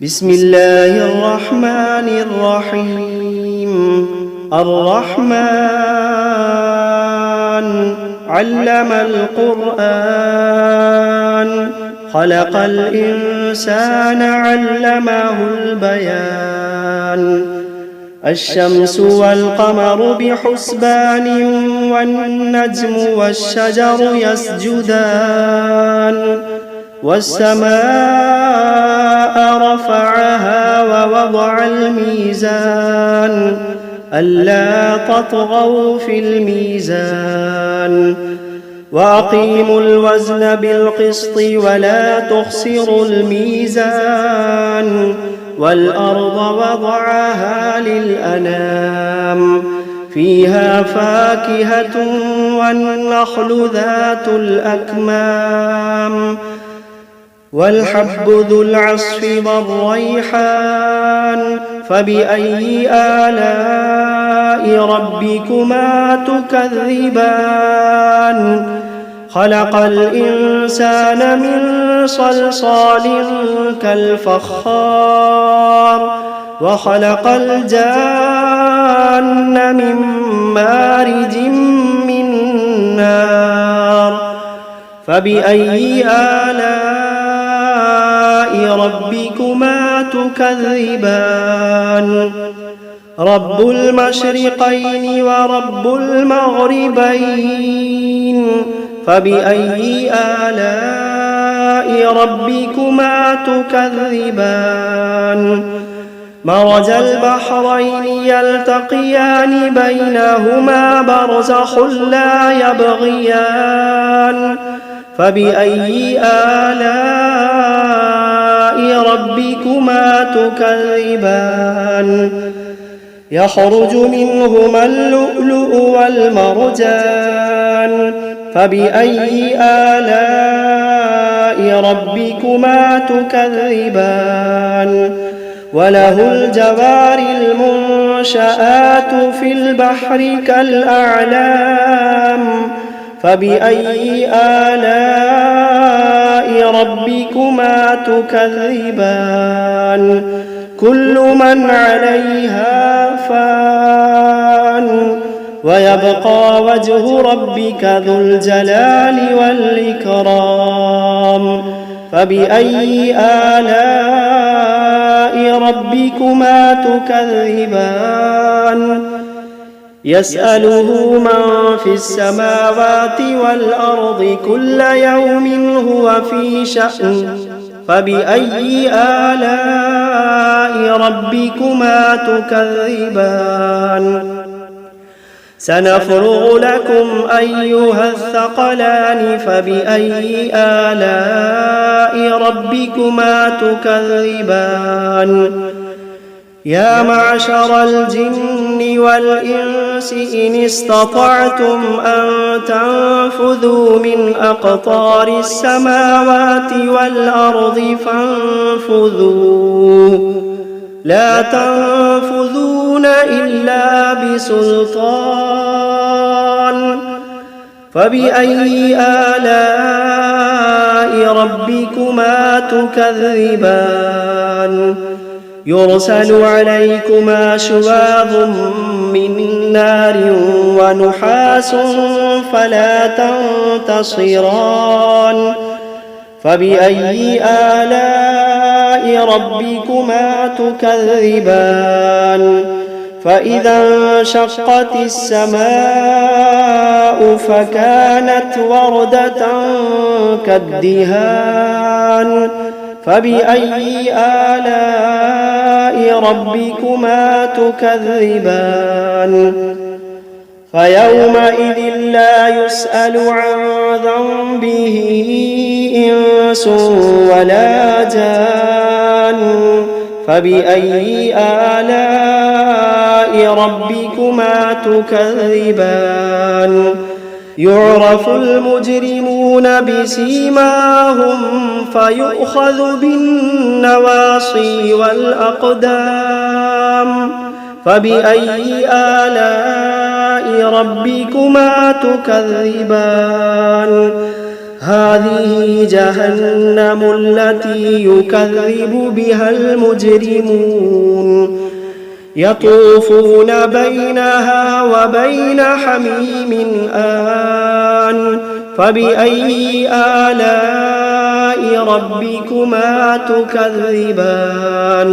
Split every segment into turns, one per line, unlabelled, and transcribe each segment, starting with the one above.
بسم الله الرحمن الرحيم. الرحمن علم القرآن، خلق الإنسان علمه البيان. الشمس والقمر بحسبان، والنجم والشجر يسجدان. والسماء رفعها ووضع الميزان، ألا تطغوا في الميزان. وأقيموا الوزن بالقسط ولا تخسروا الميزان. والأرض وضعها للأنام، فيها فاكهة والنخل ذات الأكمام. والحب ذو العصف والريحان، فبأي آلاء ربكما تكذبان. خلق الإنسان من صلصال كالفخار، وخلق الجان من مارج من نار. فبأي آلاء ربكما تكذبان. رب المشرقين ورب المغربين، فبأي آلاء ربكما تكذبان. مرج البحرين يلتقيان، بينهما برزخ لا يبغيان. فبأي آلاء ربكما تكذبان. يخرج منهما اللؤلؤ والمرجان، فبأي آلاء ربكما تكذبان. وله الجوار المنشآت في البحر كالأعلام، فبأي آلاء ربكما تكذبان. كل من عليها فان، ويبقى وجه ربك ذو الجلال والإكرام. فبأي آلاء ربكما تكذبان. يسأله من في السماوات والأرض كل يوم هو في شأن. فبأي آلاء ربكما تكذبان. سنفرغ لكم أيها الثقلان، فبأي آلاء ربكما تكذبان. يا معشر الجن والإنس إن استطعتم أن تنفذوا من أقطار السماوات والأرض فانفذوا، لا تنفذون إلا بسلطان. فبأي آلاء ربكما تكذبان. يرسل عليكما شواظ من نار ونحاس فلا تنتصران. فبأي آلاء ربكما تكذبان. فإذا انشقت السماء فكانت وردة كالدهان. فبأي آلاء ربكما تكذبان. فيومئذ لا يسأل عن ذنبه إنس ولا جان. فبأي آلاء ربكما تكذبان. يعرف المجرمون بسيماهم فيؤخذ بالنواصي والأقدام. فبأي آلاء ربكما تكذبان. هذه جهنم التي يكذب بها المجرمون يطوفون بينها وبين حميم آن فبأي آلاء ربكما تكذبان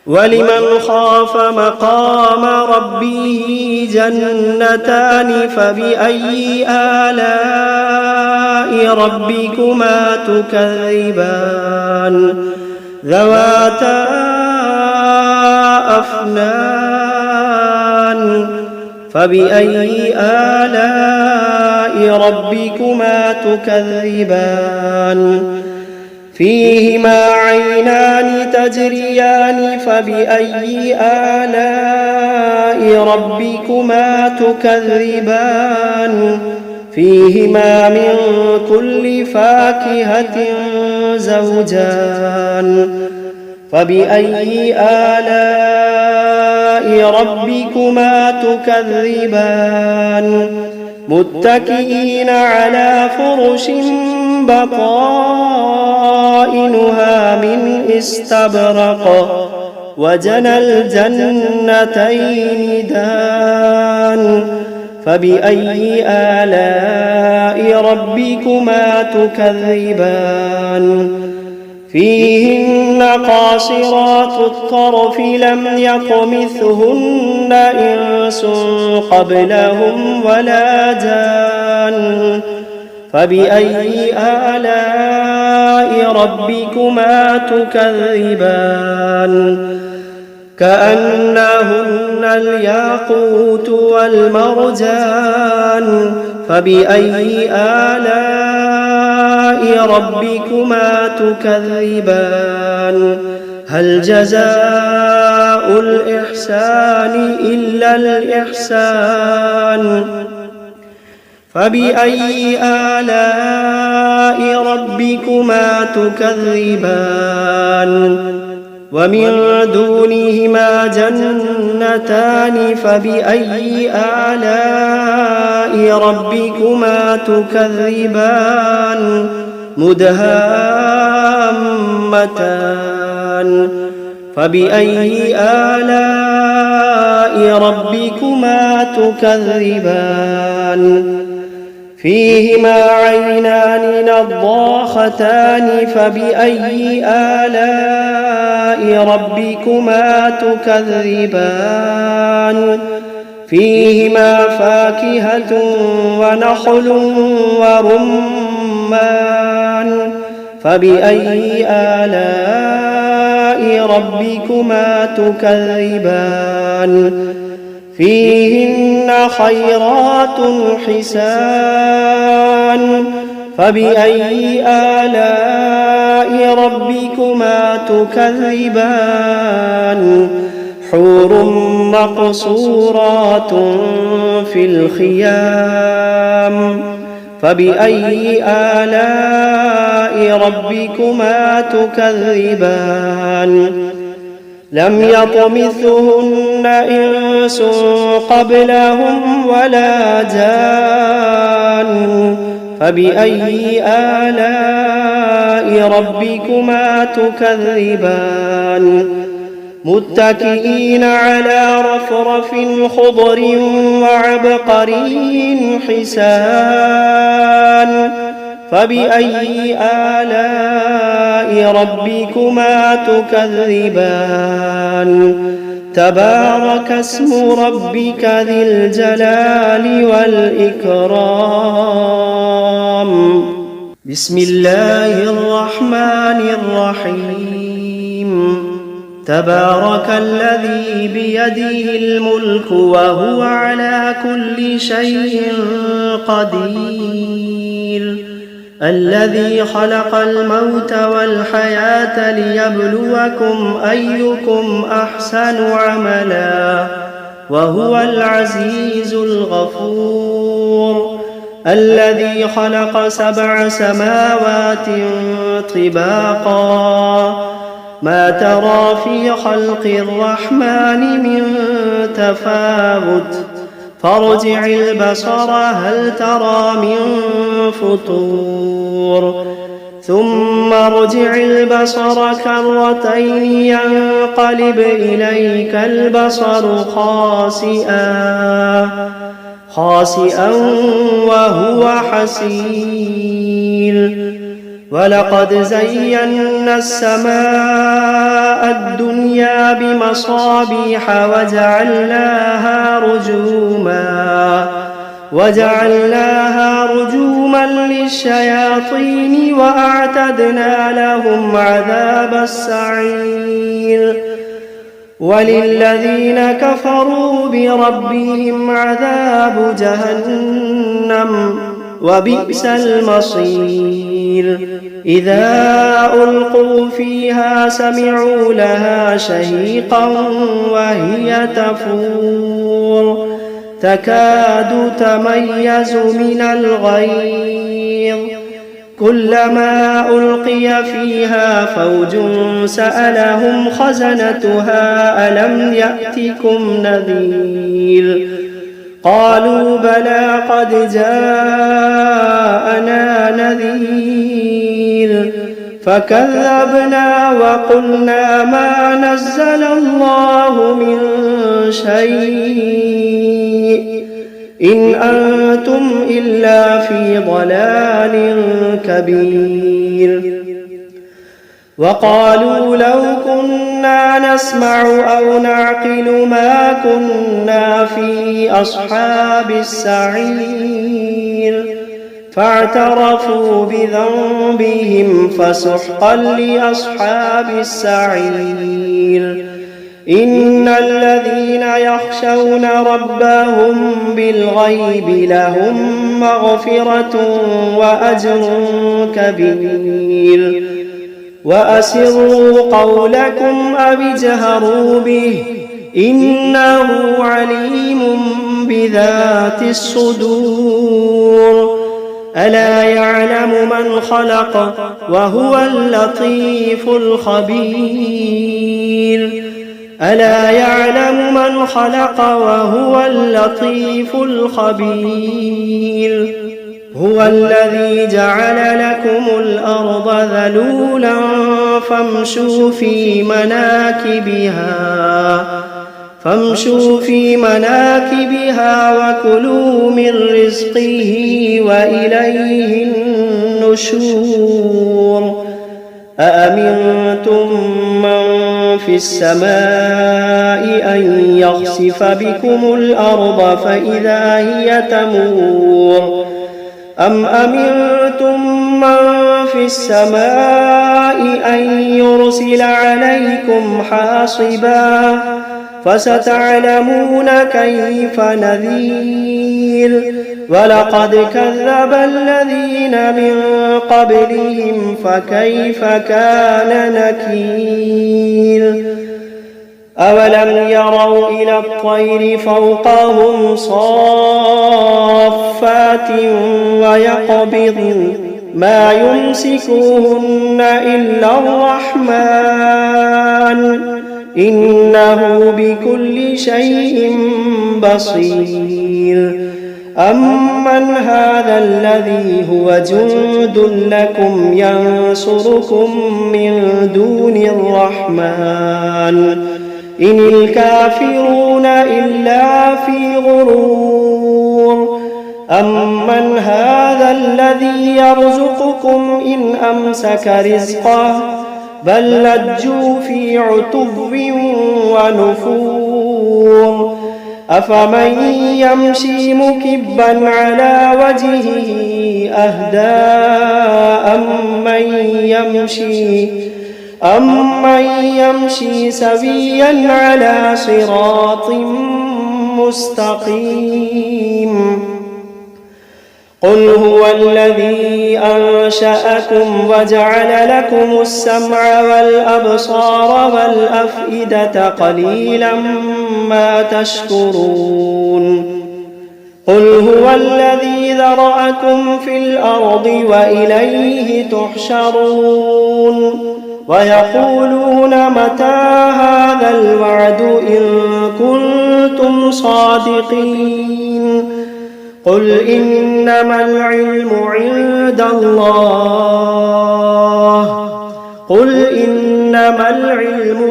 ولمن خاف مقام ربه جنتان فبأي آلاء ربكما تكذبان ذواتا أفنان فبأي آلاء ربكما تكذبان فيهما عينان تجريان فبأي آلاء ربكما تكذبان فيهما من كل فاكهة زوجان فبأي آلاء ربكما تكذبان متكئين على فرش بطائنها من استبرق وجنى الجنتين دان فبأي آلاء ربكما تكذبان فيهن قاصرات الطرف لم يطمثهن إنس قبلهم ولا جان فبأي آلاء ربكما تكذبان كأنهن الياقوت والمرجان فبأي آلاء ربكما تكذبان هل جزاء الإحسان إلا الإحسان فبأي آلاء ربكما تكذبان ومن دونهما جنتان فبأي آلاء ربكما تكذبان مدهامتان فبأي آلاء ربكما تكذبان فيهما عينان نضاختان فبأي آلاء ربكما تكذبان فيهما فاكهة ونخل ورمان فبأي آلاء ربكما تكذبان فيهن خيرات حسان فبأي آلاء ربكما تكذبان حور مقصورات في الخيام فبأي آلاء ربكما تكذبان لم يطمثهن إنس قبلهم ولا جان فبأي آلاء ربكما تكذبان متكئين على رفرف خضر وعبقري حسان فبأي آلاء ربكما تكذبان تبارك اسم ربك ذي الجلال والإكرام بسم الله الرحمن الرحيم تبارك الذي بيده الملك وهو على كل شيء قدير الذي خلق الموت والحياة ليبلوكم أيكم أحسن عملا وهو العزيز الغفور الذي خلق 7 سماوات طباقا ما ترى في خلق الرحمن من تفاوت فارجع البصر هل ترى من فطور ثم ارجع البصر كرتين ينقلب إليك البصر خاسئا وهو حسير ولقد زينا السماء الدنيا بمصابيح وجعلناها رجوما للشياطين وأعتدنا لهم عذاب السعير وللذين كفروا بربهم عذاب جهنم وبئس المصير إذا ألقوا فيها سمعوا لها شهيقا وهي تفور تكاد تميز من الغيظ كلما ألقي فيها فوج سألهم خزنتها ألم يأتكم نذير قالوا بلى قد جاءنا نذير فكذبنا وقلنا ما نزل الله من شيء إن أنتم إلا في ضلال كبير وقالوا لو كنا نسمع أو نعقل ما كنا في أصحاب السعير فاعترفوا بذنبهم فسحقا لأصحاب السعير إن الذين يخشون ربهم بالغيب لهم مغفرة وأجر كبير وأسروا قولكم أو اجهروا به إنه عليم بذات الصدور ألا يعلم من خلق وهو اللطيف الخبير ألا يعلم من خلق وهو اللطيف الخبير هو الذي جعل لكم الأرض ذلولا فامشوا في مناكبها وكلوا من رزقه وإليه النشور أأمنتم من في السماء أن يخسف بكم الأرض فإذا هي تمور أم أمنتم من في السماء أن يرسل عليكم حاصبا فستعلمون كيف نذير ولقد كذب الذين من قبلهم فكيف كان نكير أولم يروا إلى الطير فوقهم صافات ويقبضن ما يمسكوهن إلا الرحمن إنه بكل شيء بصير أمن هذا الذي هو جند لكم ينصركم من دون الرحمن إن الكافرون إلا في غرور أمن هذا الذي يرزقكم إن أمسك رزقه بل لجوا في عتو ونفور أفمن يمشي مكبا على وجهه أهدى أمن يمشي سويا على صراط مستقيم قل هو الذي أنشأكم وجعل لكم السمع والأبصار والأفئدة قليلا ما تشكرون قل هو الذي ذرأكم في الأرض وإليه تحشرون ويقولون متى هذا الوعد إن كنتم كنتم صادقين قل إنما العلم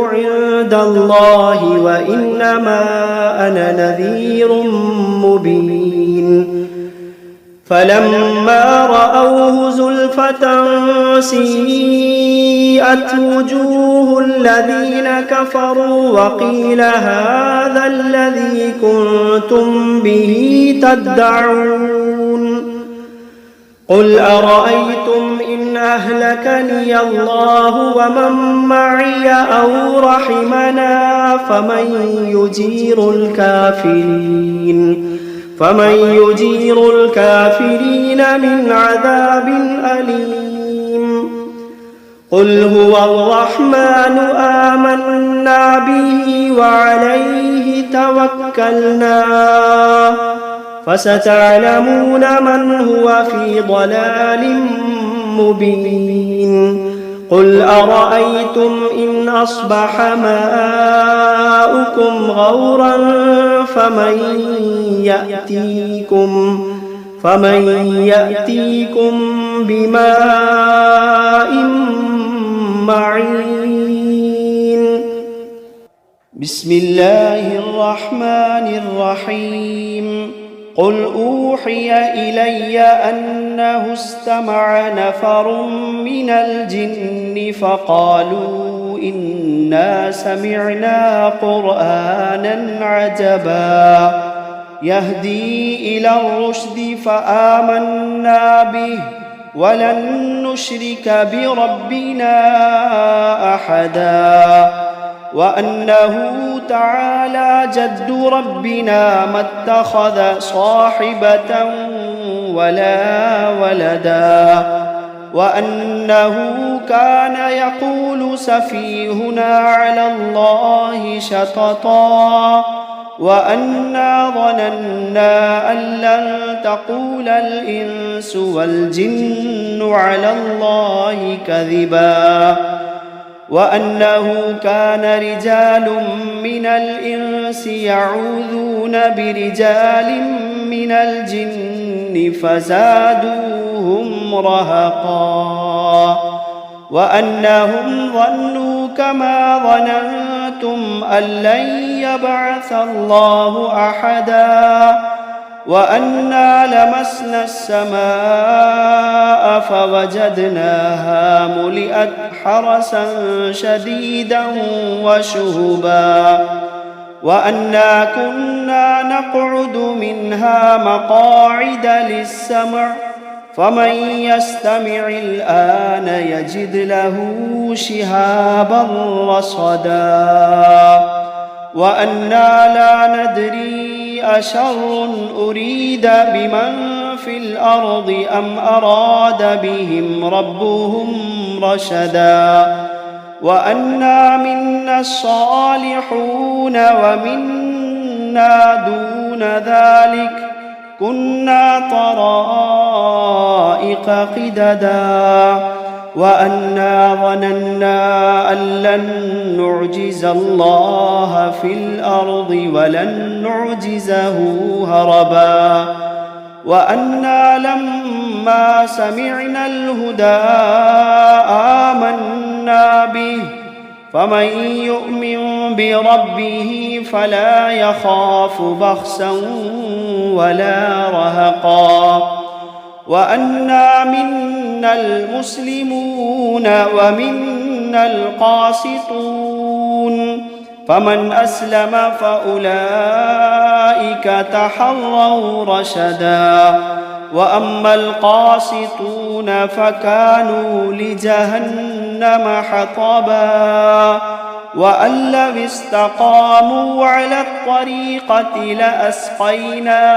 عند الله وإنما أنا نذير مبين فلما رأوه زلفة سيئت وجوه الذين كفروا وقيل هذا الذي كنتم به تدعون قل أرأيتم إن أهلكني الله ومن معي أو رحمنا فمن يجير الكافرين من عذاب أليم قل هو الرحمن آمنا به وعليه توكلنا فستعلمون من هو في ضلال مبين قل أرأيتم إن أصبح ماؤكم غورا فمن يأتيكم بماء معين بسم الله الرحمن الرحيم قل أوحي إلي أنه استمع نفر من الجن فقالوا إنا سمعنا قرآنا عجبا يهدي إلى الرشد فآمنا به ولن نشرك بربنا أحدا وأنه تعالى جد ربنا ما اتخذ صاحبة ولا ولدا وأنه كان يقول سفيهنا على الله شططا وأنا ظننا أن لن تقول الإنس والجن على الله كذبا وأنه كان رجال من الإنس يعوذون برجال من الجن فزادوهم رهقا وأنهم ظنوا كما ظننتم أن لن يبعث الله أحدا وأنا لمسنا السماء فوجدناها ملئت حرسا شديدا وشهبا وأنا كنا نقعد منها مقاعد للسمع فمن يستمع الآن يجد له شهابا رصدا وأنا لا ندري أشر أريد بمن في الأرض أم أراد بهم ربهم رشدا وأنا منا الصالحون ومنا دون ذلك كنا طرائق قددا وأنا ظننا أن لن نعجز الله في الأرض ولن نعجزه هربا وأنا لما سمعنا الهدى آمنا به فمن يؤمن بربه فلا يخاف بخسا ولا رهقا وأنا منا المسلمون ومنا القاسطون فمن أسلم فأولئك تحروا رشدا وأما القاسطون فكانوا لجهنم حطبا وأن لو استقاموا على الطريقة لأسقيناهم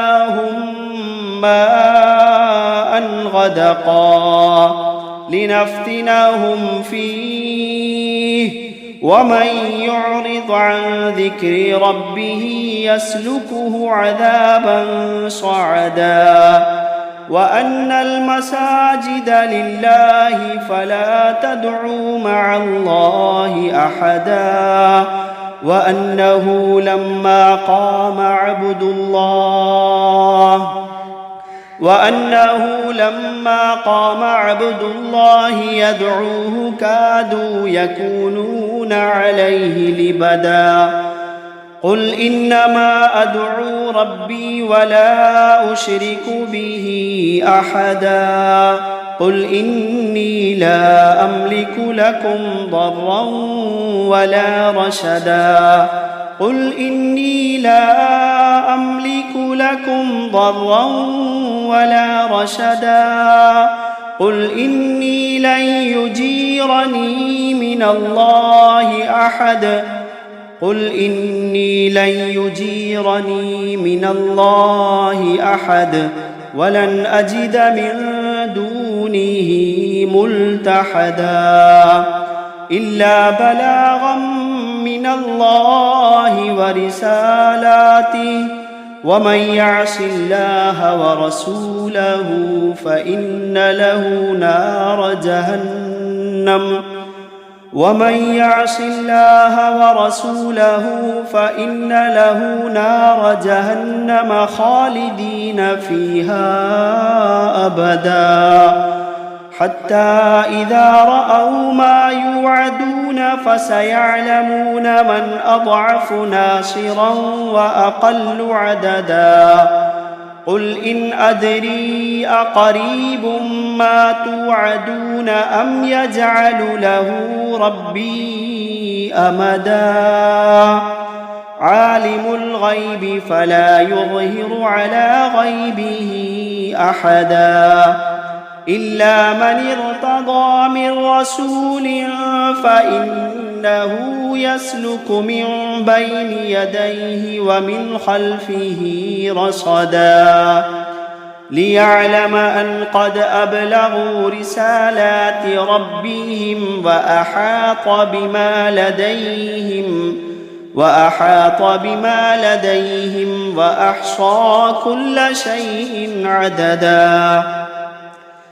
ماء غدقا لنفتنهم فيه ومن يعرض عن ذكر ربه يسلكه عذابا صعدا وأن المساجد لله فلا تدعوا مع الله أحدا
وأنه لما قام عبد الله يدعوه كادوا يكونون عليه لبدا. قل إنما أدعو ربي ولا أشرك به أحدا. قل إني لا أملك لكم ضرا ولا رشدا. قل إني لا أملك لكم ضرا ولا رشدا. قل إني لن يجيرني من الله أحد. قل إني لن يجيرني من الله أحد ولن أجد من دونه ملتحدا إلا بلاغا من الله ورسالاته ومن يعص الله ورسوله فإن له نار جهنم خالدين فيها أبدا حتى إذا رأوا ما يوعدون فسيعلمون من أضعف ناصرا وأقل عددا. قل إن أدري أقريب ما توعدون أم يجعل له ربي أمدا. عالم الغيب فلا يظهر على غيبه أحدا إلا من ارتضى من رسول فإنه يسلك من بين يديه ومن خلفه رصدا ليعلم أن قد أبلغوا رسالات ربهم وأحاط بما لديهم وأحصى كل شيء عددا.